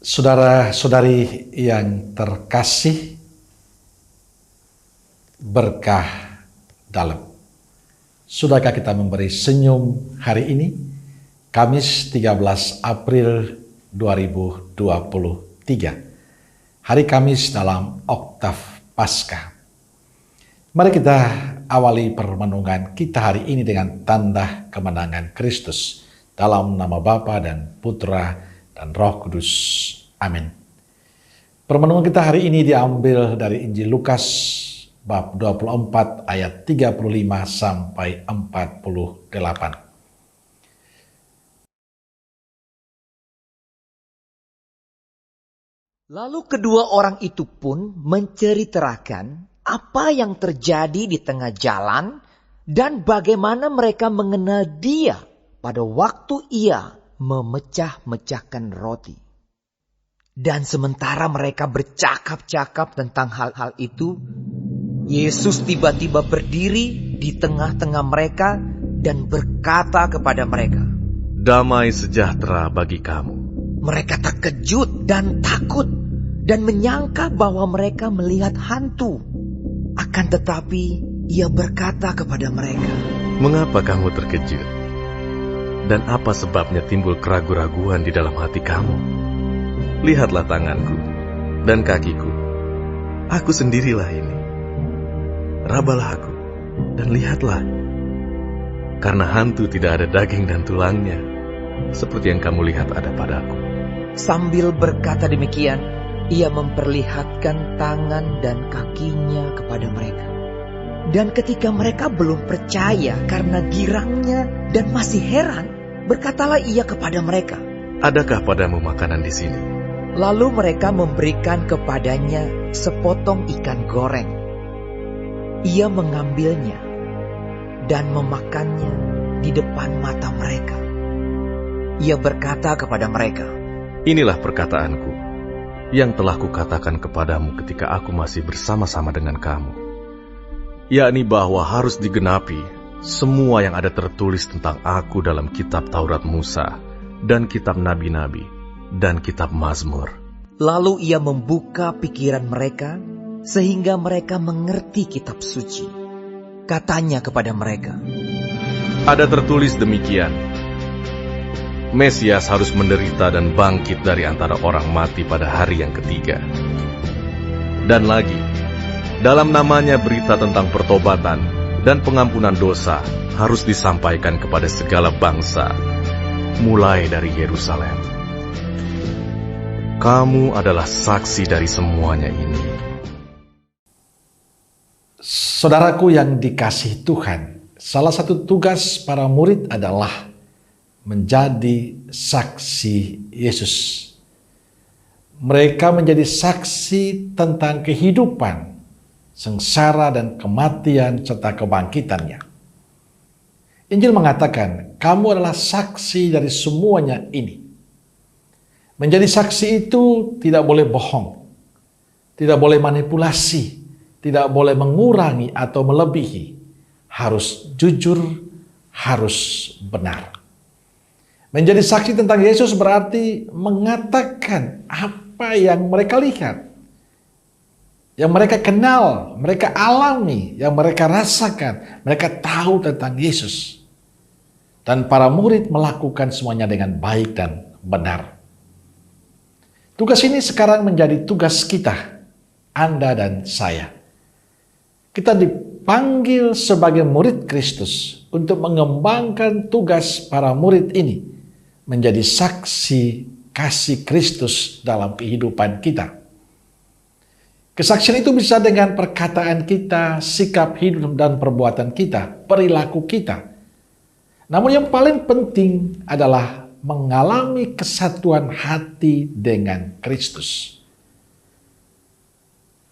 Saudara-saudari yang terkasih, berkah dalam. Sudahkah kita memberi senyum hari ini? Kamis 13 April 2023. Hari Kamis dalam Oktav Paskah. Mari kita awali permenungan kita hari ini dengan tanda kemenangan Kristus. Dalam nama Bapa dan Putra dan Roh Kudus. Amin. Permenungan kita hari ini diambil dari Injil Lukas bab 24 ayat 35 sampai 48. Lalu kedua orang itu pun menceritakan apa yang terjadi di tengah jalan dan bagaimana mereka mengenal Dia pada waktu Ia memecah-mecahkan roti. Dan sementara mereka bercakap-cakap tentang hal-hal itu, Yesus tiba-tiba berdiri di tengah-tengah mereka dan berkata kepada mereka, "Damai sejahtera bagi kamu." Mereka terkejut dan takut dan menyangka bahwa mereka melihat hantu. Akan tetapi Ia berkata kepada mereka, "Mengapa kamu terkejut? Dan apa sebabnya timbul keraguan-raguan di dalam hati kamu? Lihatlah tanganku dan kakiku. Aku sendirilah ini. Rabalah aku dan lihatlah. Karena hantu tidak ada daging dan tulangnya, seperti yang kamu lihat ada padaku." Sambil berkata demikian, Ia memperlihatkan tangan dan kakinya kepada mereka. Dan ketika mereka belum percaya karena girangnya dan masih heran, berkatalah Ia kepada mereka, "Adakah padamu makanan di sini?" Lalu mereka memberikan kepadanya sepotong ikan goreng. Ia mengambilnya dan memakannya di depan mata mereka. Ia berkata kepada mereka, "Inilah perkataanku yang telah kukatakan kepadamu ketika aku masih bersama-sama dengan kamu, yakni bahwa harus digenapi semua yang ada tertulis tentang aku dalam kitab Taurat Musa dan kitab Nabi-Nabi dan kitab Mazmur." Lalu Ia membuka pikiran mereka sehingga mereka mengerti kitab suci. Katanya kepada mereka, "Ada tertulis demikian, Mesias harus menderita dan bangkit dari antara orang mati pada hari yang ketiga. Dan lagi, dalam namanya berita tentang pertobatan dan pengampunan dosa harus disampaikan kepada segala bangsa, mulai dari Yerusalem. Kamu adalah saksi dari semuanya ini." Saudaraku yang dikasihi Tuhan, salah satu tugas para murid adalah menjadi saksi Yesus. Mereka menjadi saksi tentang kehidupan, sengsara dan kematian serta kebangkitannya. Injil mengatakan, kamu adalah saksi dari semuanya ini. Menjadi saksi itu tidak boleh bohong, tidak boleh manipulasi, tidak boleh mengurangi atau melebihi. Harus jujur, harus benar. Menjadi saksi tentang Yesus berarti mengatakan apa yang mereka lihat, yang mereka kenal, mereka alami, yang mereka rasakan, mereka tahu tentang Yesus. Dan para murid melakukan semuanya dengan baik dan benar. Tugas ini sekarang menjadi tugas kita, Anda dan saya. Kita dipanggil sebagai murid Kristus untuk mengembangkan tugas para murid ini menjadi saksi kasih Kristus dalam kehidupan kita. Kesaksian itu bisa dengan perkataan kita, sikap hidup dan perbuatan kita, perilaku kita. Namun yang paling penting adalah mengalami kesatuan hati dengan Kristus.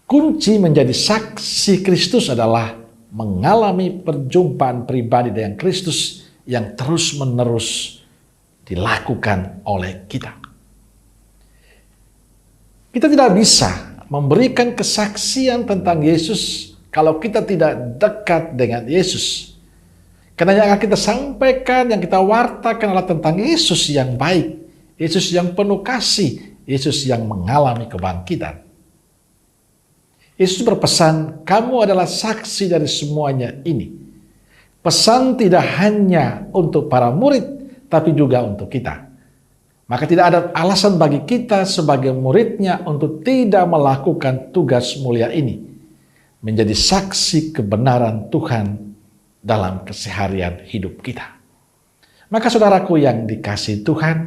Kunci menjadi saksi Kristus adalah mengalami perjumpaan pribadi dengan Kristus yang terus-menerus dilakukan oleh kita. Kita tidak bisa memberikan kesaksian tentang Yesus kalau kita tidak dekat dengan Yesus. Karena yang akan kita sampaikan, yang kita wartakan adalah tentang Yesus yang baik, Yesus yang penuh kasih, Yesus yang mengalami kebangkitan. Yesus berpesan, kamu adalah saksi dari semuanya ini. Pesan tidak hanya untuk para murid, tapi juga untuk kita. Maka tidak ada alasan bagi kita sebagai muridnya untuk tidak melakukan tugas mulia ini. Menjadi saksi kebenaran Tuhan dalam keseharian hidup kita. Maka saudaraku yang dikasihi Tuhan,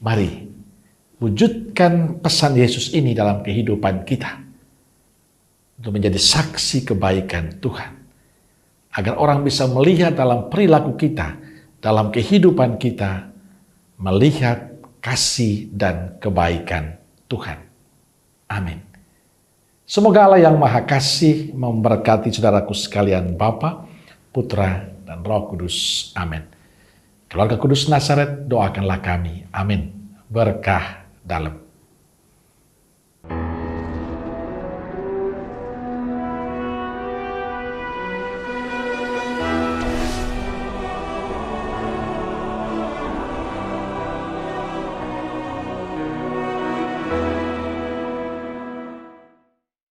mari wujudkan pesan Yesus ini dalam kehidupan kita. Untuk menjadi saksi kebaikan Tuhan. Agar orang bisa melihat dalam perilaku kita, dalam kehidupan kita, melihat kasih dan kebaikan Tuhan. Amin. Semoga Allah yang Maha Kasih memberkati saudaraku sekalian, Bapa, Putra, dan Roh Kudus. Amin. Keluarga Kudus Nazaret, doakanlah kami. Amin. Berkah dalam.